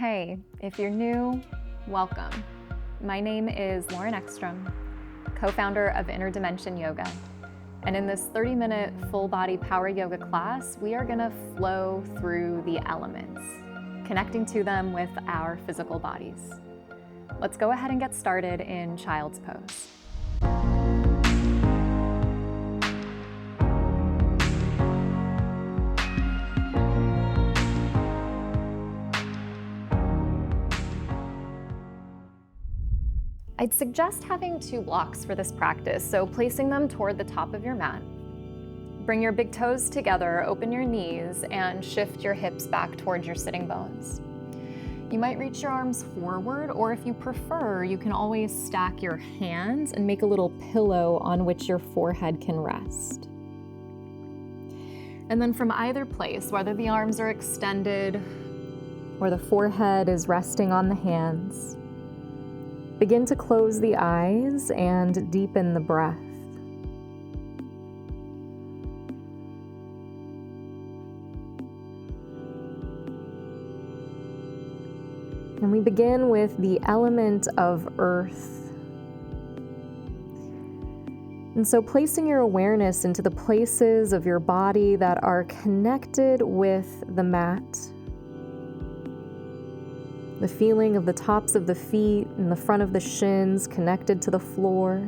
Hey, if you're new, welcome. My name is Lauren Eckstrom, co-founder of Inner Dimension Yoga. And in this 30-minute full-body power yoga class, we are gonna flow through the elements, connecting to them with our physical bodies. Let's go ahead and get started in child's pose. I'd suggest having 2 blocks for this practice, so placing them toward the top of your mat. Bring your big toes together, open your knees, and shift your hips back towards your sitting bones. You might reach your arms forward, or if you prefer, you can always stack your hands and make a little pillow on which your forehead can rest. And then from either place, whether the arms are extended or the forehead is resting on the hands, begin to close the eyes and deepen the breath. And we begin with the element of earth. And so placing your awareness into the places of your body that are connected with the mat. The feeling of the tops of the feet and the front of the shins connected to the floor.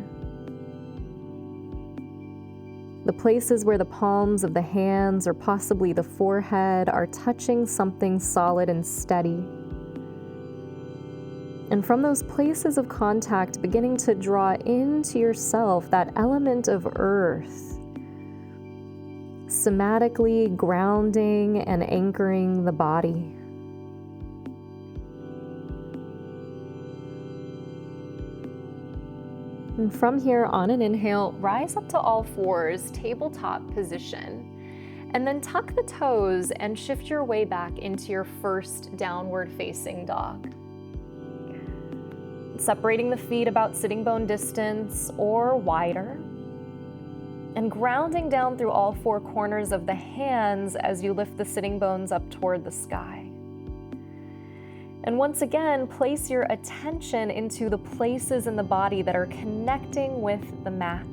The places where the palms of the hands or possibly the forehead are touching something solid and steady. And from those places of contact, beginning to draw into yourself that element of earth, somatically grounding and anchoring the body. And from here, on an inhale, rise up to all fours, tabletop position, and then tuck the toes and shift your way back into your first downward facing dog. Separating the feet about sitting bone distance or wider, and grounding down through all 4 corners of the hands as you lift the sitting bones up toward the sky. And once again, place your attention into the places in the body that are connecting with the mat.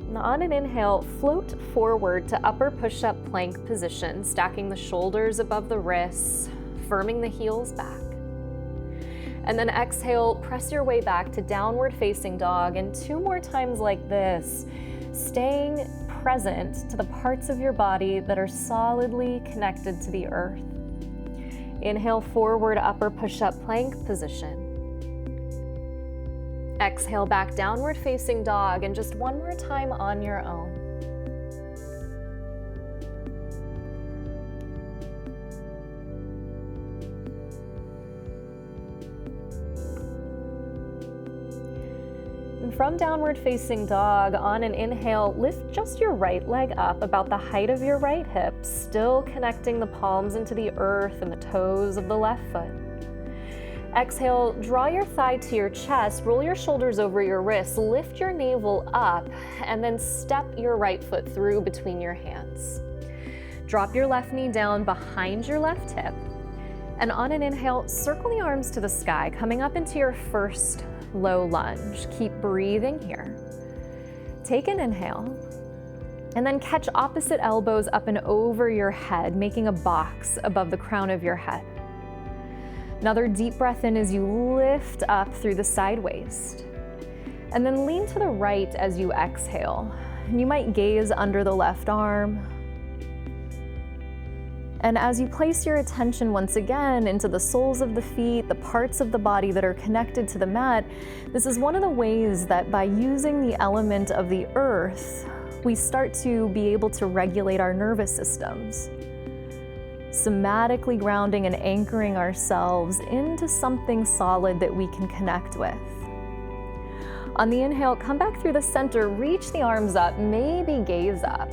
And on an inhale, float forward to upper push-up plank position, stacking the shoulders above the wrists, firming the heels back. And then exhale, press your way back to downward facing dog, and 2 more times like this, staying present to the parts of your body that are solidly connected to the earth. Inhale, forward upper push-up plank position. Exhale, back downward facing dog, and just 1 more time on your own. And from downward facing dog, on an inhale, lift just your right leg up about the height of your right hip, still connecting the palms into the earth and the toes of the left foot. Exhale, draw your thigh to your chest, roll your shoulders over your wrists, lift your navel up, and then step your right foot through between your hands. Drop your left knee down behind your left hip, and on an inhale, circle the arms to the sky, coming up into your first low lunge. Keep breathing here. Take an inhale, and then catch opposite elbows up and over your head, making a box above the crown of your head. Another deep breath in as you lift up through the side waist. And then lean to the right as you exhale. And you might gaze under the left arm. And as you place your attention once again into the soles of the feet, the parts of the body that are connected to the mat, this is one of the ways that by using the element of the earth, we start to be able to regulate our nervous systems, somatically grounding and anchoring ourselves into something solid that we can connect with. On the inhale, come back through the center, reach the arms up, maybe gaze up.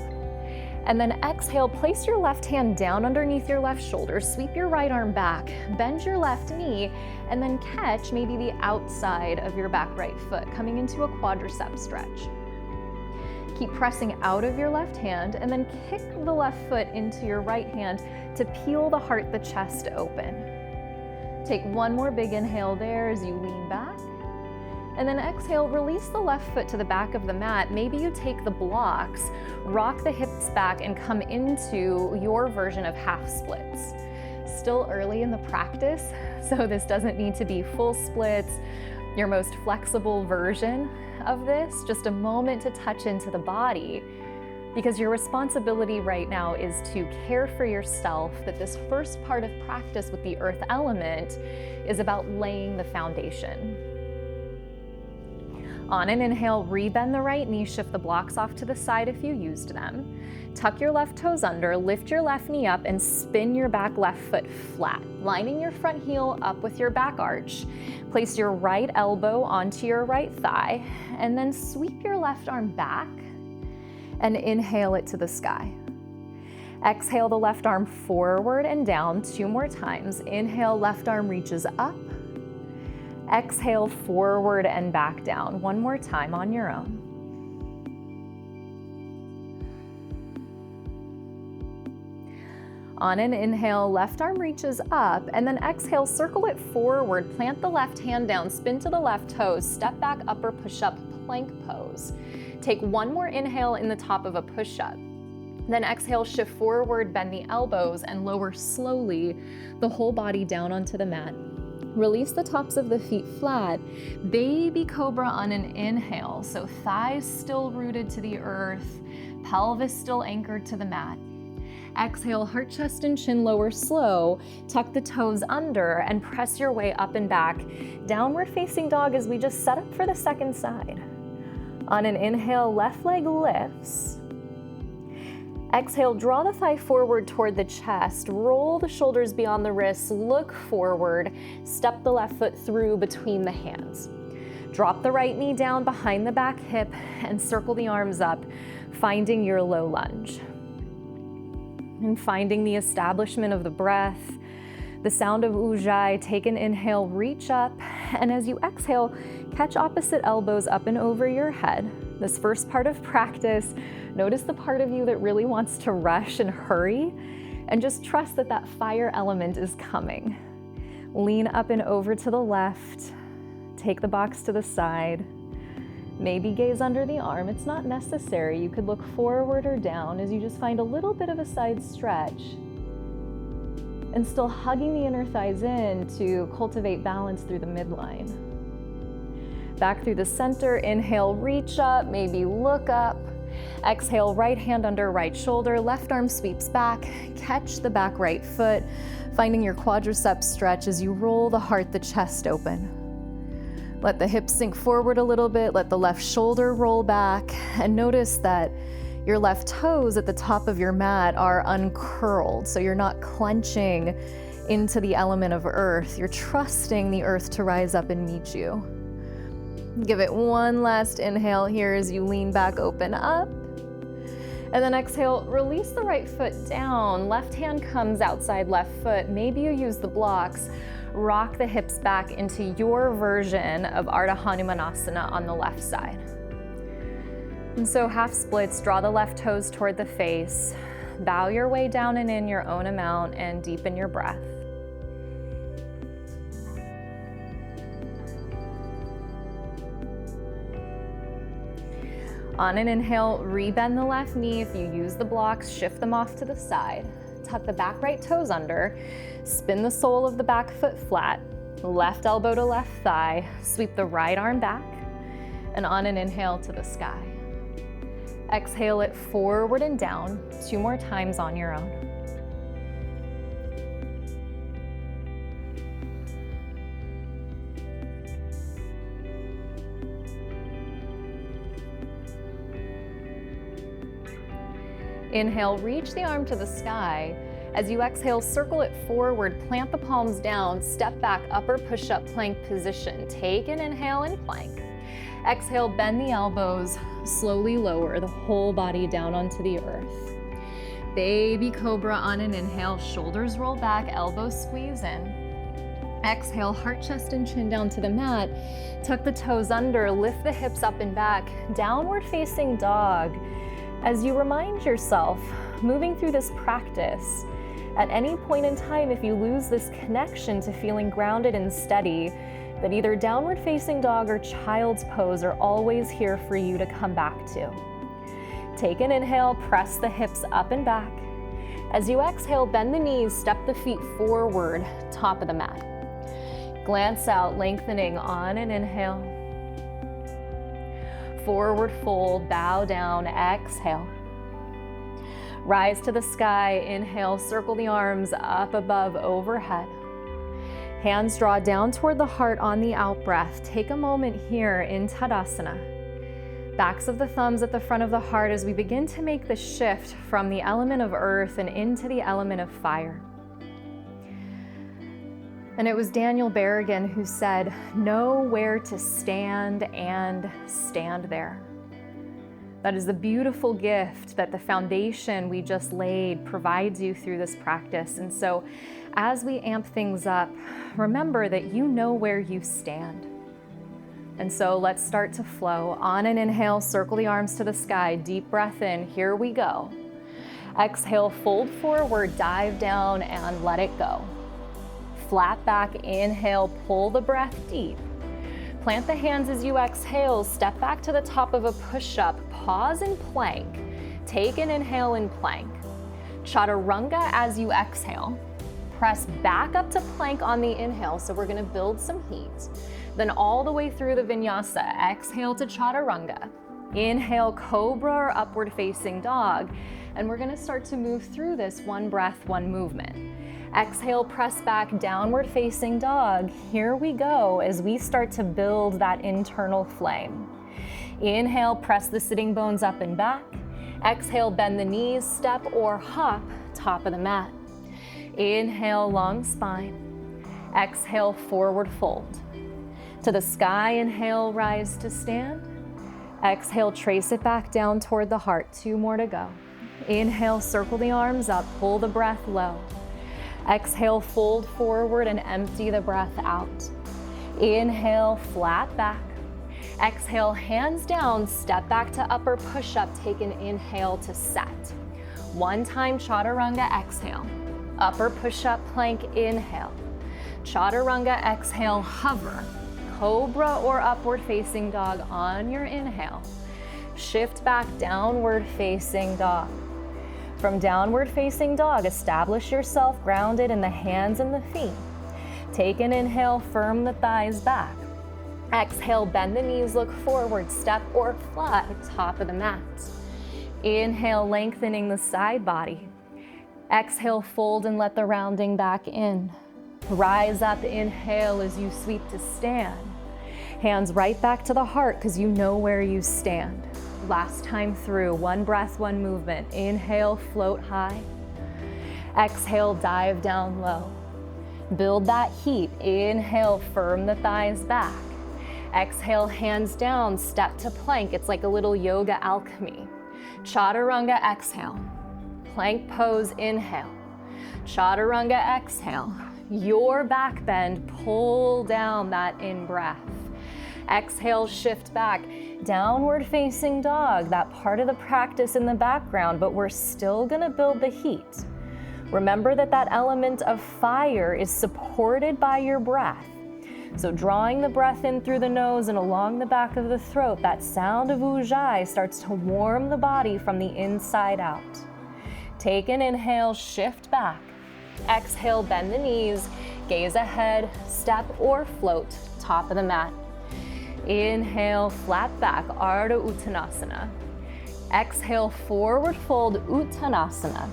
And then exhale, place your left hand down underneath your left shoulder, sweep your right arm back, bend your left knee, and then catch maybe the outside of your back right foot, coming into a quadricep stretch. Keep pressing out of your left hand and then kick the left foot into your right hand to peel the heart, the chest open. Take one more big inhale there as you lean back. And then exhale, release the left foot to the back of the mat. Maybe you take the blocks, rock the hips back, and come into your version of half splits. Still early in the practice, so this doesn't need to be full splits, your most flexible version of this, just a moment to touch into the body, because your responsibility right now is to care for yourself, that this first part of practice with the earth element is about laying the foundation. On an inhale, rebend the right knee, shift the blocks off to the side if you used them. Tuck your left toes under, lift your left knee up, and spin your back left foot flat, lining your front heel up with your back arch. Place your right elbow onto your right thigh, and then sweep your left arm back and inhale it to the sky. Exhale the left arm forward and down 2 more times. Inhale, left arm reaches up. Exhale, forward and back down. 1 more time on your own. On an inhale, left arm reaches up, and then exhale, circle it forward, plant the left hand down, spin to the left toes, step back, upper push-up, plank pose. Take 1 more inhale in the top of a push-up. Then exhale, shift forward, bend the elbows, and lower slowly the whole body down onto the mat. Release the tops of the feet flat. Baby cobra on an inhale, so thighs still rooted to the earth, pelvis still anchored to the mat. Exhale, heart, chest, and chin lower slow. Tuck the toes under and press your way up and back. Downward facing dog as we just set up for the second side. On an inhale, left leg lifts. Exhale, draw the thigh forward toward the chest. Roll the shoulders beyond the wrists. Look forward. Step the left foot through between the hands. Drop the right knee down behind the back hip and circle the arms up, finding your low lunge. And finding the establishment of the breath, the sound of ujjayi. Take an inhale, reach up, and as you exhale, catch opposite elbows up and over your head. This first part of practice, notice the part of you that really wants to rush and hurry, and just trust that that fire element is coming. Lean up and over to the left, take the box to the side. Maybe gaze under the arm. It's not necessary. You could look forward or down as you just find a little bit of a side stretch. And still hugging the inner thighs in to cultivate balance through the midline. Back through the center, inhale, reach up, maybe look up. Exhale, right hand under right shoulder, left arm sweeps back, catch the back right foot, finding your quadriceps stretch as you roll the heart, the chest open. Let the hips sink forward a little bit, let the left shoulder roll back, and notice that your left toes at the top of your mat are uncurled, so you're not clenching into the element of earth. You're trusting the earth to rise up and meet you. Give it one last inhale here as you lean back, open up. And then exhale, release the right foot down. Left hand comes outside left foot. Maybe you use the blocks. Rock the hips back into your version of Ardha Hanumanasana on the left side. And so half splits, draw the left toes toward the face. Bow your way down and in your own amount and deepen your breath. On an inhale, rebend the left knee. If you use the blocks, shift them off to the side. Tuck the back right toes under. Spin the sole of the back foot flat. Left elbow to left thigh. Sweep the right arm back. And on an inhale to the sky. Exhale it forward and down 2 more times on your own. Inhale, reach the arm to the sky. As you exhale, circle it forward, plant the palms down, step back, upper push-up plank position. Take an inhale and plank. Exhale, bend the elbows, slowly lower the whole body down onto the earth. Baby cobra on an inhale, shoulders roll back, elbows squeeze in. Exhale, heart, chest, and chin down to the mat. Tuck the toes under, lift the hips up and back. Downward facing dog. As you remind yourself, moving through this practice, at any point in time, if you lose this connection to feeling grounded and steady, that either downward facing dog or child's pose are always here for you to come back to. Take an inhale, press the hips up and back. As you exhale, bend the knees, step the feet forward, top of the mat. Glance out, lengthening on an inhale. Forward fold, bow down, exhale. Rise to the sky, inhale, circle the arms up above, overhead. Hands draw down toward the heart on the out breath. Take a moment here in Tadasana. Backs of the thumbs at the front of the heart as we begin to make the shift from the element of earth and into the element of fire. And it was Daniel Berrigan who said, "Know where to stand and stand there." That is the beautiful gift that the foundation we just laid provides you through this practice. And so as we amp things up, remember that you know where you stand. And so let's start to flow. On an inhale, circle the arms to the sky. Deep breath in, here we go. Exhale, fold forward, dive down and let it go. Flat back, inhale, pull the breath deep. Plant the hands as you exhale, step back to the top of a push-up, pause and plank. Take an inhale in plank. Chaturanga as you exhale. Press back up to plank on the inhale, so we're gonna build some heat. Then all the way through the vinyasa, exhale to chaturanga. Inhale, cobra or upward facing dog. And we're gonna start to move through this one breath, one movement. Exhale, press back, downward facing dog. Here we go as we start to build that internal flame. Inhale, press the sitting bones up and back. Exhale, bend the knees, step or hop, top of the mat. Inhale, long spine. Exhale, forward fold. To the sky, inhale, rise to stand. Exhale, trace it back down toward the heart. 2 more to go. Inhale, circle the arms up, pull the breath low. Exhale, fold forward and empty the breath out. Inhale, flat back. Exhale, hands down, step back to upper push-up. Take an inhale to set. One time, chaturanga, exhale. Upper push-up plank, inhale. Chaturanga, exhale, hover. Cobra or upward facing dog on your inhale. Shift back, downward facing dog. From downward facing dog, establish yourself grounded in the hands and the feet. Take an inhale, firm the thighs back. Exhale, bend the knees, look forward, step or flat, top of the mat. Inhale, lengthening the side body. Exhale, fold and let the rounding back in. Rise up, inhale as you sweep to stand. Hands right back to the heart because you know where you stand. Last time through, one breath, one movement. Inhale, float high. Exhale, dive down low. Build that heat. Inhale, firm the thighs back. Exhale, hands down, step to plank. It's like a little yoga alchemy. Chaturanga, exhale. Plank pose, inhale. Chaturanga, exhale. Your back bend, pull down that in breath. Exhale, shift back, downward facing dog, that part of the practice in the background, but we're still gonna build the heat. Remember that that element of fire is supported by your breath. So drawing the breath in through the nose and along the back of the throat, that sound of ujjayi starts to warm the body from the inside out. Take an inhale, shift back. Exhale, bend the knees, gaze ahead, step or float, top of the mat. Inhale, flat back, Ardha Uttanasana. Exhale, forward fold, Uttanasana.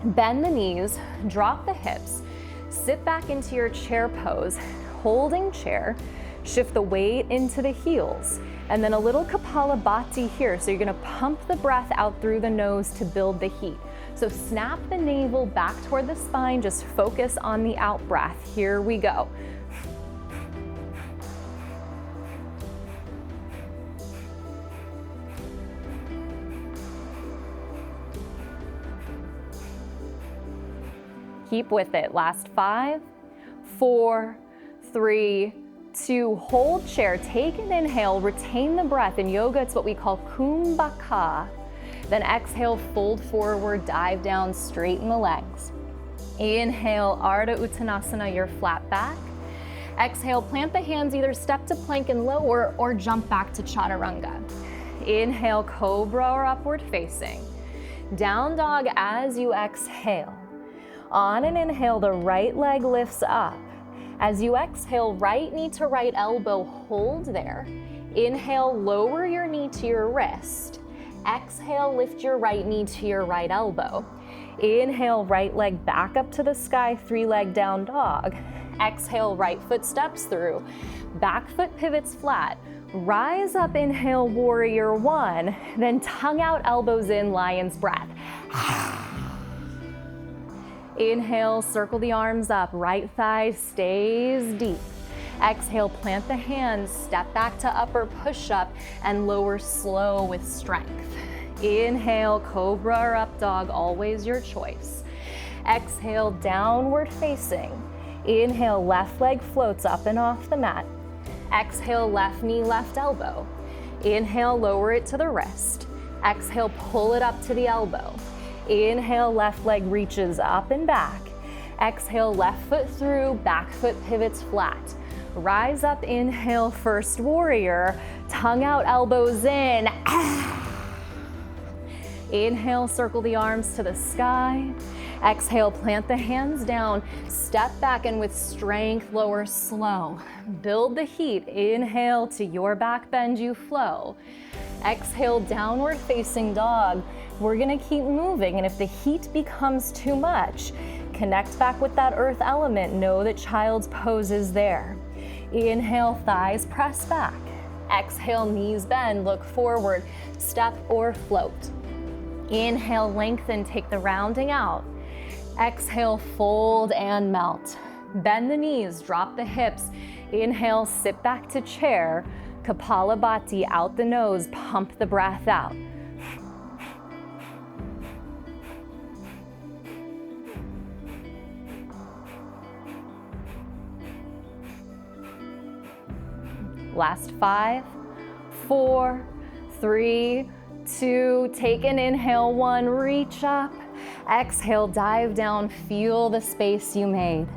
Bend the knees, drop the hips, sit back into your chair pose, holding chair, shift the weight into the heels, and then a little Kapalabhati here. So you're gonna pump the breath out through the nose to build the heat. So snap the navel back toward the spine, just focus on the out breath. Here we go. Keep with it. Last 5, 4, 3, 2, hold chair, take an inhale, retain the breath. In yoga, it's what we call kumbhaka. Then exhale, fold forward, dive down, straighten the legs. Inhale, Ardha Uttanasana, your flat back. Exhale, plant the hands, either step to plank and lower or jump back to chaturanga. Inhale, cobra or upward facing. Down dog as you exhale. On an inhale, the right leg lifts up. As you exhale, right knee to right elbow, hold there. Inhale, lower your knee to your wrist. Exhale, lift your right knee to your right elbow. Inhale, right leg back up to the sky, 3-leg down dog. Exhale, right foot steps through. Back foot pivots flat. Rise up, inhale, warrior 1. Then tongue out, elbows in, lion's breath. Inhale, circle the arms up, right thigh stays deep. Exhale, plant the hands, step back to upper push-up and lower slow with strength. Inhale, cobra or up dog, always your choice. Exhale, downward facing. Inhale, left leg floats up and off the mat. Exhale, left knee, left elbow. Inhale, lower it to the wrist. Exhale, pull it up to the elbow. Inhale, left leg reaches up and back. Exhale, left foot through, back foot pivots flat. Rise up, inhale, first warrior. Tongue out, elbows in. Inhale, circle the arms to the sky. Exhale, plant the hands down. Step back and with strength, lower slow. Build the heat. Inhale, to your back bend, you flow. Exhale, downward facing dog. We're gonna keep moving, and if the heat becomes too much, connect back with that earth element. Know that child's pose is there. Inhale, thighs press back. Exhale, knees bend, look forward, step or float. Inhale, lengthen, take the rounding out. Exhale, fold and melt. Bend the knees, drop the hips. Inhale, sit back to chair. Kapalabhati, out the nose, pump the breath out. Last 5, 4, 3, 2, take an inhale, 1, reach up. Exhale, dive down, feel the space you made.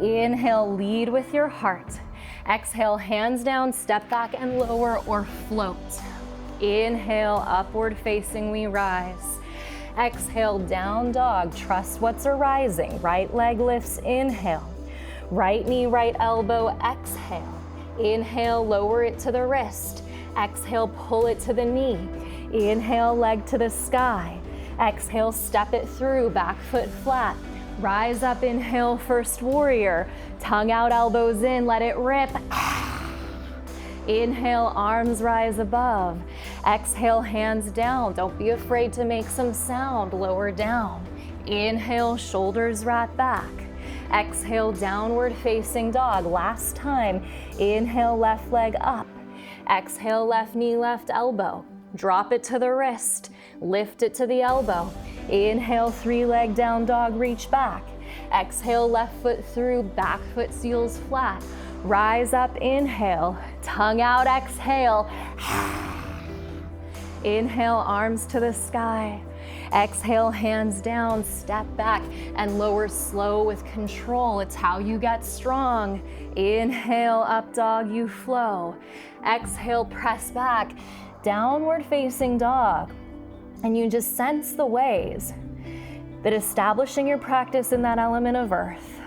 Inhale, lead with your heart. Exhale, hands down, step back and lower or float. Inhale, upward facing, we rise. Exhale, down dog, trust what's arising. Right leg lifts, inhale. Right knee, right elbow, exhale. Inhale, lower it to the wrist. Exhale, pull it to the knee. Inhale, leg to the sky. Exhale, step it through, back foot flat. Rise up, inhale, first warrior. Tongue out, elbows in, let it rip. Inhale, arms rise above. Exhale, hands down. Don't be afraid to make some sound, lower down. Inhale, shoulders wrap back. Exhale, downward facing dog. Last time. Inhale, left leg up. Exhale, left knee, left elbow. Drop it to the wrist. Lift it to the elbow. Inhale, 3-leg down dog, reach back. Exhale, left foot through, back foot seals flat. Rise up, inhale. Tongue out, exhale. Inhale, arms to the sky. Exhale, hands down, step back and lower slow with control. It's how you get strong. Inhale, up dog, you flow. Exhale, press back, downward facing dog. And you just sense the ways that establishing your practice in that element of earth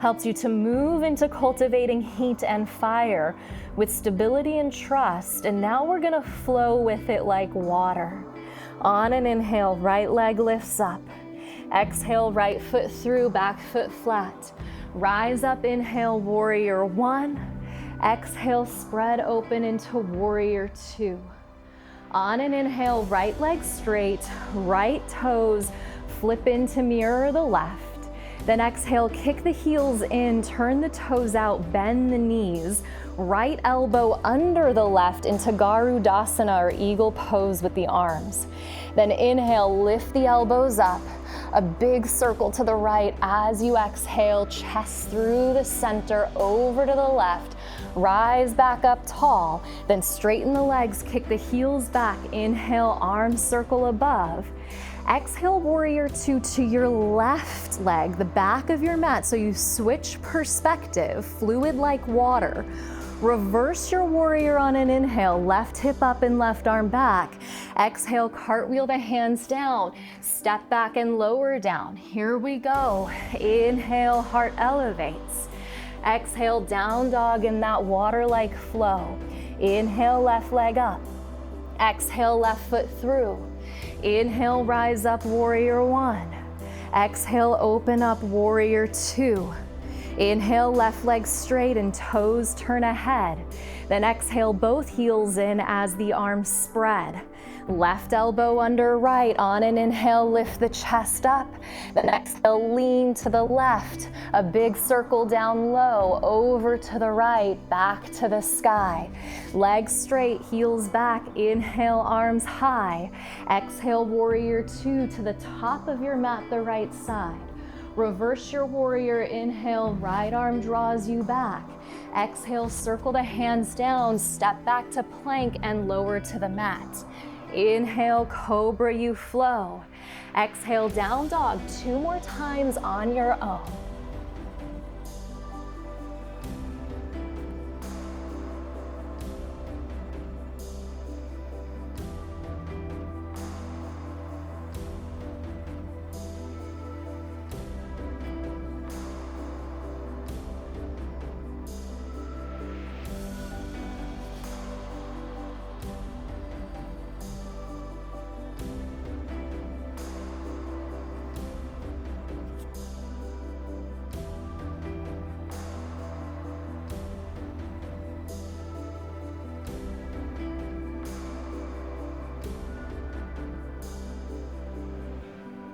helps you to move into cultivating heat and fire with stability and trust. And now we're gonna flow with it like water. On an inhale, right leg lifts up. Exhale, right foot through, back foot flat. Rise up, inhale, warrior 1. Exhale, spread open into warrior 2. On an inhale, right leg straight, right toes, flip into mirror the left. Then exhale, kick the heels in, turn the toes out, bend the knees. Right elbow under the left into Garudasana or eagle pose with the arms. Then inhale, lift the elbows up. A big circle to the right as you exhale, chest through the center, over to the left. Rise back up tall, then straighten the legs, kick the heels back. Inhale, arms circle above. Exhale, warrior two to your left leg, the back of your mat, so you switch perspective, fluid like water. Reverse your warrior on an inhale, left hip up and left arm back. Exhale, cartwheel the hands down, step back and lower down. Here we go. Inhale, heart elevates. Exhale, down dog in that water-like flow. Inhale, left leg up. Exhale, left foot through. Inhale, rise up, warrior one. Exhale, open up, warrior two. Inhale, left leg straight and toes turn ahead. Then exhale, both heels in as the arms spread. Left elbow under right. On an inhale, lift the chest up. Then exhale, lean to the left. A big circle down low, over to the right, back to the sky. Legs straight, heels back. Inhale, arms high. Exhale, warrior two to the top of your mat, the right side. Reverse your warrior, inhale, right arm draws you back. Exhale, circle the hands down, step back to plank and lower to the mat. Inhale, cobra, you flow. Exhale, down dog, 2 more times on your own.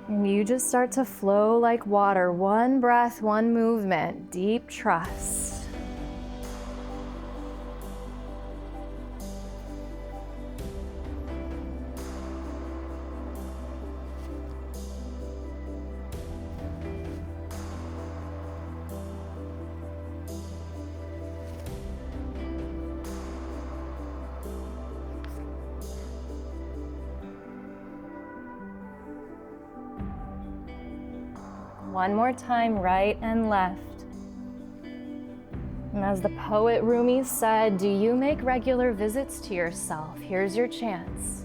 And you just start to flow like water. One breath, one movement, deep trust. One more time, right and left. And as the poet Rumi said, do you make regular visits to yourself? Here's your chance.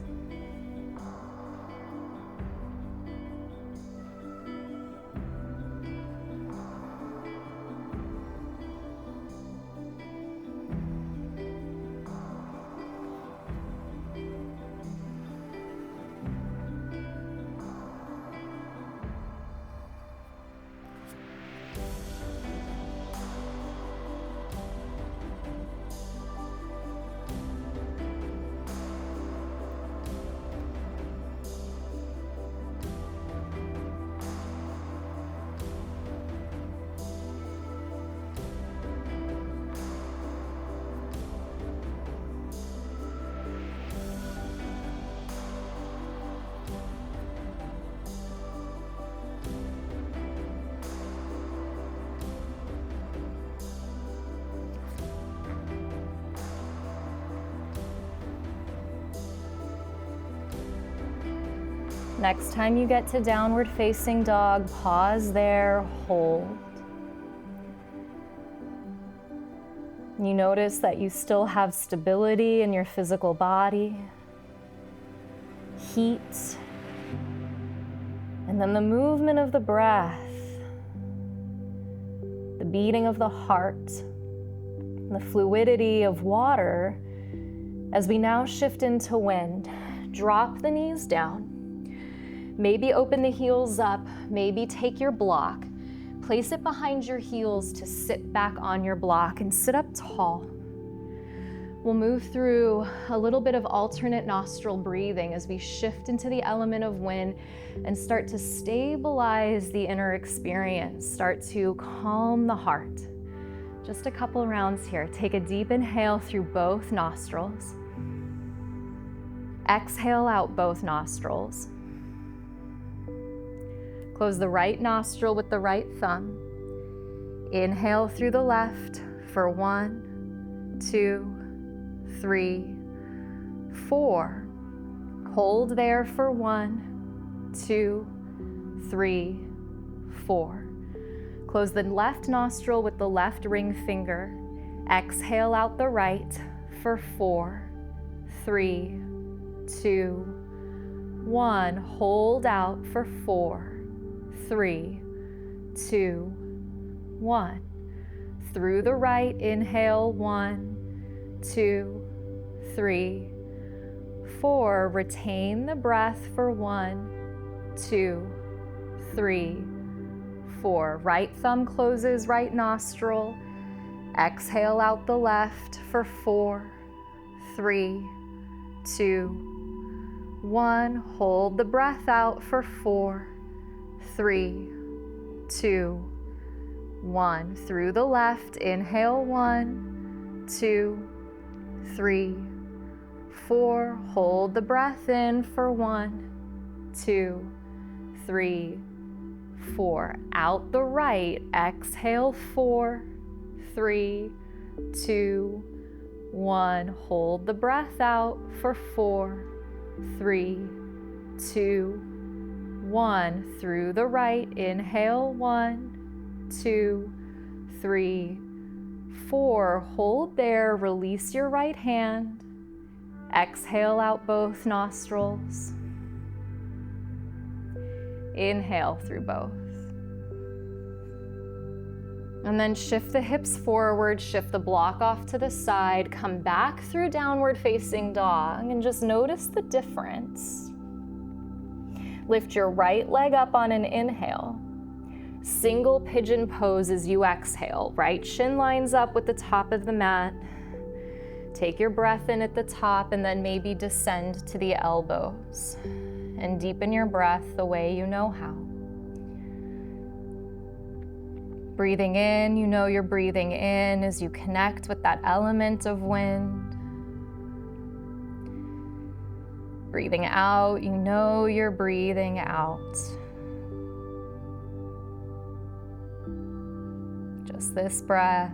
Next time you get to downward facing dog, pause there, hold. You notice that you still have stability in your physical body, heat, and then the movement of the breath, the beating of the heart, the fluidity of water. As we now shift into wind, drop the knees down. Maybe open the heels up, maybe take your block, place it behind your heels to sit back on your block and sit up tall. We'll move through a little bit of alternate nostril breathing as we shift into the element of wind and start to stabilize the inner experience, start to calm the heart. Just a couple rounds here. Take a deep inhale through both nostrils. Exhale out both nostrils. Close the right nostril with the right thumb. Inhale through the left for 1, 2, 3, 4. Hold there for 1, 2, 3, 4. Close the left nostril with the left ring finger. Exhale out the right for 4, 3, 2, 1. Hold out for 4, 3, 2, 1. Through the right, inhale 1, 2, 3, 4. Retain the breath for 1, 2, 3, 4. Right thumb closes right nostril. Exhale out the left for 4, 3, 2, 1. Hold the breath out for 4, 3, 2, 1. Through the left, inhale 1, 2, 3, 4. Hold the breath in for 1, 2, 3, 4. Out the right, exhale 4, 3, 2, 1. Hold the breath out for 4, 3, 2, 1. Through the right, inhale 1, 2, 3, 4. Hold there, release your right hand. Exhale out both nostrils. Inhale through both. And then shift the hips forward, shift the block off to the side, come back through downward facing dog, and just notice the difference. Lift your right leg up on an inhale. Single pigeon pose as you exhale. Right shin lines up with the top of the mat. Take your breath in at the top and then maybe descend to the elbows. And deepen your breath the way you know how. Breathing in, you know you're breathing in as you connect with that element of wind. Breathing out, you know you're breathing out. Just this breath.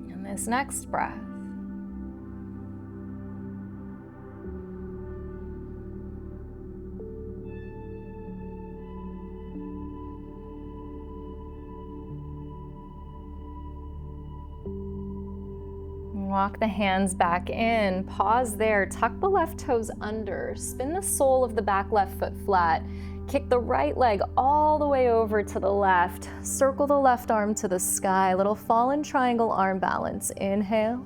And this next breath. Walk the hands back in, pause there, tuck the left toes under, spin the sole of the back left foot flat, kick the right leg all the way over to the left, circle the left arm to the sky, little fallen triangle arm balance. Inhale.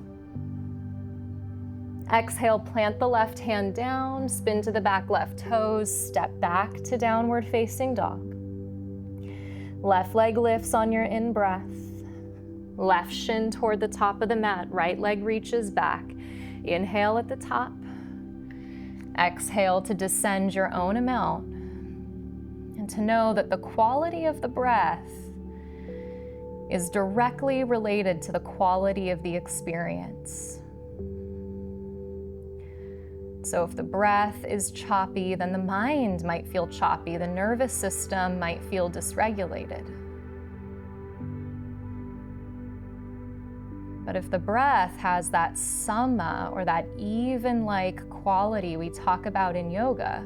Exhale, plant the left hand down, spin to the back left toes, step back to downward facing dog. Left leg lifts on your in-breath. Left shin toward the top of the mat, right leg reaches back. Inhale at the top. Exhale to descend your own amount. And to know that the quality of the breath is directly related to the quality of the experience. So if the breath is choppy, then the mind might feel choppy, the nervous system might feel dysregulated. But if the breath has that sama, or that even-like quality we talk about in yoga,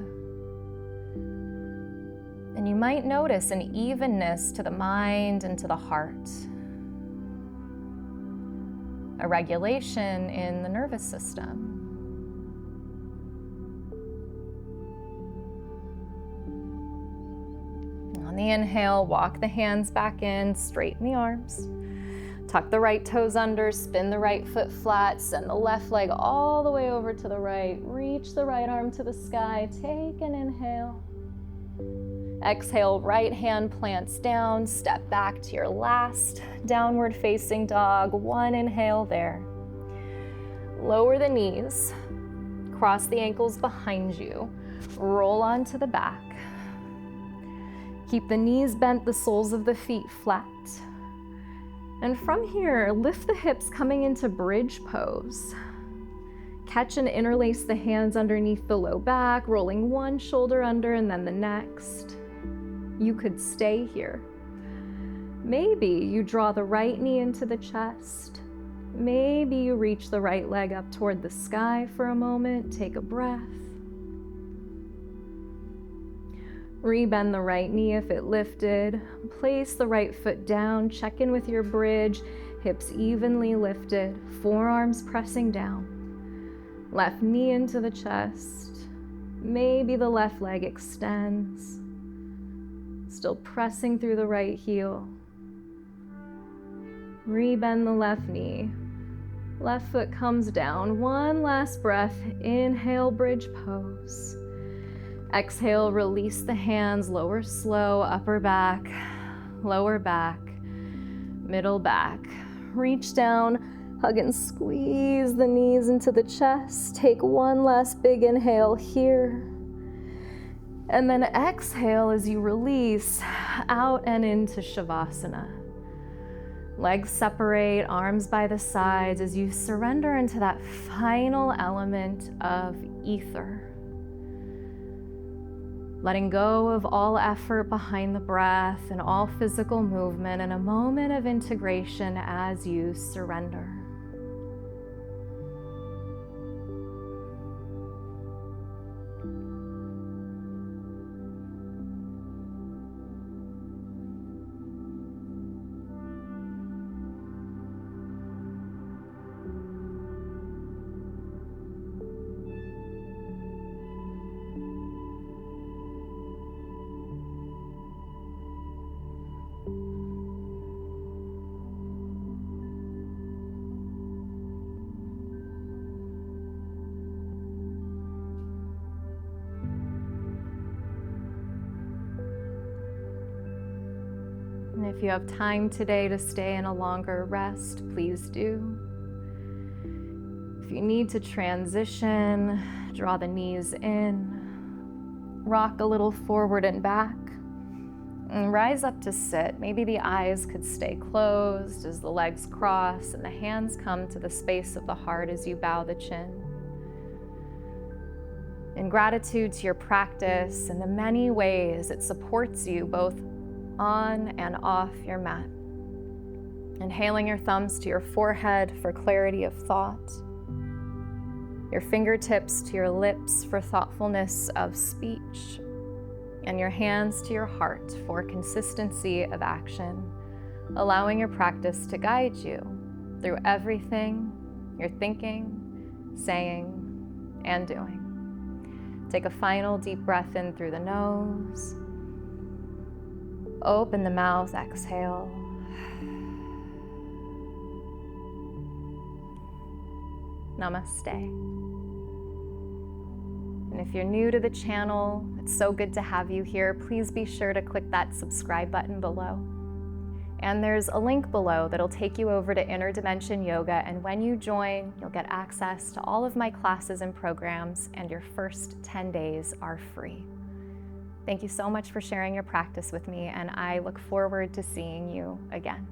then you might notice an evenness to the mind and to the heart, a regulation in the nervous system. On the inhale, walk the hands back in, straighten the arms. Tuck the right toes under, spin the right foot flat, send the left leg all the way over to the right. Reach the right arm to the sky, take an inhale. Exhale, right hand plants down, step back to your last downward facing dog. One inhale there. Lower the knees, cross the ankles behind you, roll onto the back. Keep the knees bent, the soles of the feet flat. And from here, lift the hips coming into bridge pose. Catch and interlace the hands underneath the low back, rolling one shoulder under and then the next. You could stay here. Maybe you draw the right knee into the chest. Maybe you reach the right leg up toward the sky for a moment. Take a breath. Rebend the right knee if it lifted. Place the right foot down. Check in with your bridge. Hips evenly lifted. Forearms pressing down. Left knee into the chest. Maybe the left leg extends. Still pressing through the right heel. Rebend the left knee. Left foot comes down. One last breath. Inhale, bridge pose. Exhale, release the hands. Lower slow, upper back, lower back, middle back. Reach down. Hug and squeeze the knees into the chest. Take one last big inhale here. And then exhale as you release out and into Shavasana. Legs separate, arms by the sides as you surrender into that final element of ether. Letting go of all effort behind the breath and all physical movement, and a moment of integration as you surrender. And if you have time today to stay in a longer rest, please do. If you need to transition, draw the knees in, rock a little forward and back, and rise up to sit. Maybe the eyes could stay closed as the legs cross and the hands come to the space of the heart as you bow the chin. In gratitude to your practice and the many ways it supports you both on and off your mat. Inhaling your thumbs to your forehead for clarity of thought, your fingertips to your lips for thoughtfulness of speech, and your hands to your heart for consistency of action, allowing your practice to guide you through everything you're thinking, saying, and doing. Take a final deep breath in through the nose. Open the mouth, exhale. Namaste. And if you're new to the channel, it's so good to have you here. Please be sure to click that subscribe button below. And there's a link below that'll take you over to Inner Dimension Yoga, and when you join, you'll get access to all of my classes and programs, and your first 10 days are free. Thank you so much for sharing your practice with me, and I look forward to seeing you again.